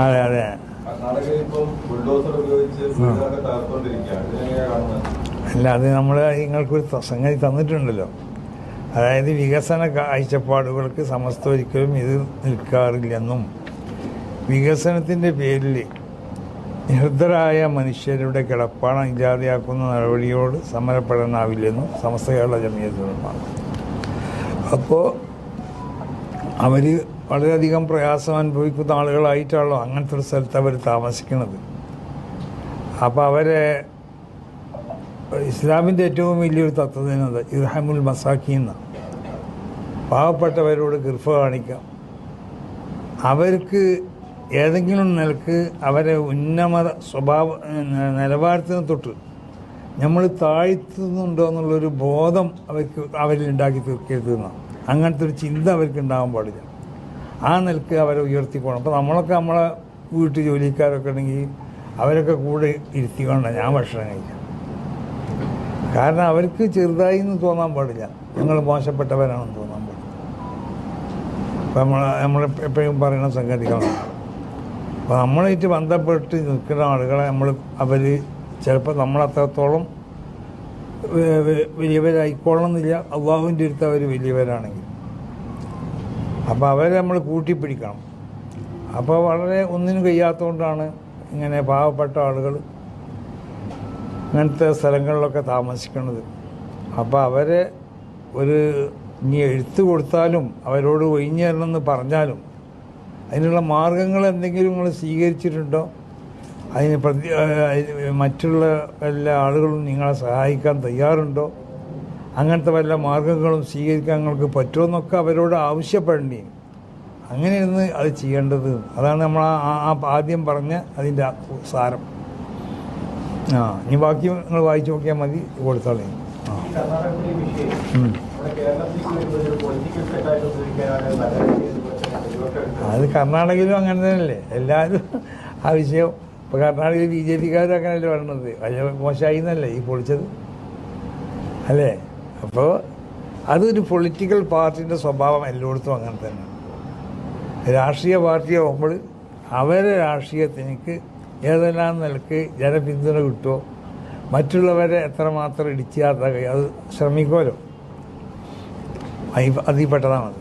അതെ അതെ. അല്ല, അത് നമ്മൾ നിങ്ങൾക്കൊരു സംഗതി തന്നിട്ടുണ്ടല്ലോ. അതായത് വികസന കാഴ്ചപ്പാടുകൾക്ക് സമസ്ത ഒരിക്കലും ഇത് നിൽക്കാറില്ലെന്നും വികസനത്തിൻ്റെ പേരിൽ നിർദ്ധരായ മനുഷ്യരുടെ കിടപ്പാടം ഇല്ലാതെയാക്കുന്ന നടപടിയോട് സമരപ്പെടാനാവില്ലെന്നും സമസ്ത കേരള ജമിയത്തുൽ ഉലമ. അപ്പോൾ അവർ വളരെയധികം പ്രയാസം അനുഭവിക്കുന്ന ആളുകളായിട്ടാണല്ലോ അങ്ങനത്തെ ഒരു സ്ഥലത്ത് അവർ താമസിക്കുന്നത്. അപ്പോൾ അവരെ ഇസ്ലാമിൻ്റെ ഏറ്റവും വലിയൊരു തത്വം ഇർഹമുൽ മസാക്കീൻ, പാവപ്പെട്ടവരോട് കൃപ കാണിക്കാം. അവർക്ക് ഏതെങ്കിലും നിലക്ക് അവരെ ഉന്നമത സ്വഭാവ നിലവാരത്തിന് തൊട്ട് നമ്മൾ താഴ്ത്തുന്നുണ്ടോ എന്നുള്ളൊരു ബോധം അവരിൽ ഉണ്ടാക്കി തീർക്കരുതെന്നാണ്. അങ്ങനത്തെ ഒരു ചിന്ത അവർക്ക് ഉണ്ടാകാൻ പാടില്ല. ആ നിലക്ക് അവരെ ഉയർത്തിക്കോണം. അപ്പോൾ നമ്മളൊക്കെ നമ്മളെ വീട്ടു ജോലിക്കാരൊക്കെ ഉണ്ടെങ്കിൽ അവരൊക്കെ കൂടെ ഇരുത്തിക്കൊണ്ടാണ് ഞാൻ ഭക്ഷണം കഴിക്കാം. കാരണം അവർക്ക് ചെറുതായി എന്ന് തോന്നാൻ പാടില്ല, ഞങ്ങൾ മോശപ്പെട്ടവരാണെന്ന് തോന്നാൻ പാടില്ല. അപ്പം നമ്മൾ എപ്പോഴും പറയുന്ന സംഗതികളാണ്. അപ്പോൾ നമ്മളായിട്ട് ബന്ധപ്പെട്ട് നിൽക്കുന്ന ആളുകളെ അവർ ചിലപ്പോൾ നമ്മളത്രത്തോളം വലിയവരായിക്കോളണമെന്നില്ല, അള്ളാഹുവിൻ്റെ അടുത്ത് അവർ വലിയവരാണെങ്കിൽ. അപ്പോൾ അവരെ നമ്മൾ കൂട്ടിപ്പിടിക്കണം. അപ്പോൾ വളരെ ഒന്നിനും കഴിയാത്തതുകൊണ്ടാണ് ഇങ്ങനെ പാവപ്പെട്ട ആളുകൾ അങ്ങനത്തെ സ്ഥലങ്ങളിലൊക്കെ താമസിക്കുന്നത്. അപ്പോൾ അവരെ ഇനി എഴുത്ത് കൊടുത്താലും അവരോട് ഒഴിഞ്ഞു തരണമെന്ന് പറഞ്ഞാലും അതിനുള്ള മാർഗങ്ങൾ എന്തെങ്കിലും നിങ്ങൾ സ്വീകരിച്ചിട്ടുണ്ടോ? അതിന് മറ്റുള്ള എല്ലാ ആളുകളും നിങ്ങളെ സഹായിക്കാൻ തയ്യാറുണ്ടോ? അങ്ങനത്തെ വല്ല മാർഗങ്ങളും സ്വീകരിക്കാൻ നിങ്ങൾക്ക് പറ്റുമെന്നൊക്കെ അവരോട് ആവശ്യപ്പെടേണ്ടി. അങ്ങനെയാണ് അത് ചെയ്യേണ്ടത്. അതാണ് നമ്മൾ ആദ്യം പറഞ്ഞ അതിൻ്റെ സാരം. ഇനി ബാക്കി നിങ്ങൾ വായിച്ചു നോക്കിയാൽ മതി, കൊടുത്തോളേ. അത് കർണാടകയിലും അങ്ങനെ തന്നെയല്ലേ എല്ലാവരും ആ വിഷയം. ഇപ്പോൾ കർണാടകയിൽ BJP-ക്കാരും അങ്ങനെയല്ലേ പറയണത്. വലിയ മോശമായി എന്നല്ലേ ഈ പൊളിച്ചത്, അല്ലേ? അപ്പോൾ അതൊരു പൊളിറ്റിക്കൽ പാർട്ടിൻ്റെ സ്വഭാവം എല്ലായിടത്തും അങ്ങനെ തന്നെ. രാഷ്ട്രീയ പാർട്ടിയാകുമ്പോൾ അവരെ രാഷ്ട്രീയത്തിനേക്ക് ഏതെല്ലാം നിലക്ക് ജനപിന്തുണ കിട്ടുമോ, മറ്റുള്ളവരെ എത്രമാത്രം ഇടിച്ചാൽ അത് ശ്രമിക്കുമല്ലോ, അതിൽ പെട്ടതാണത്.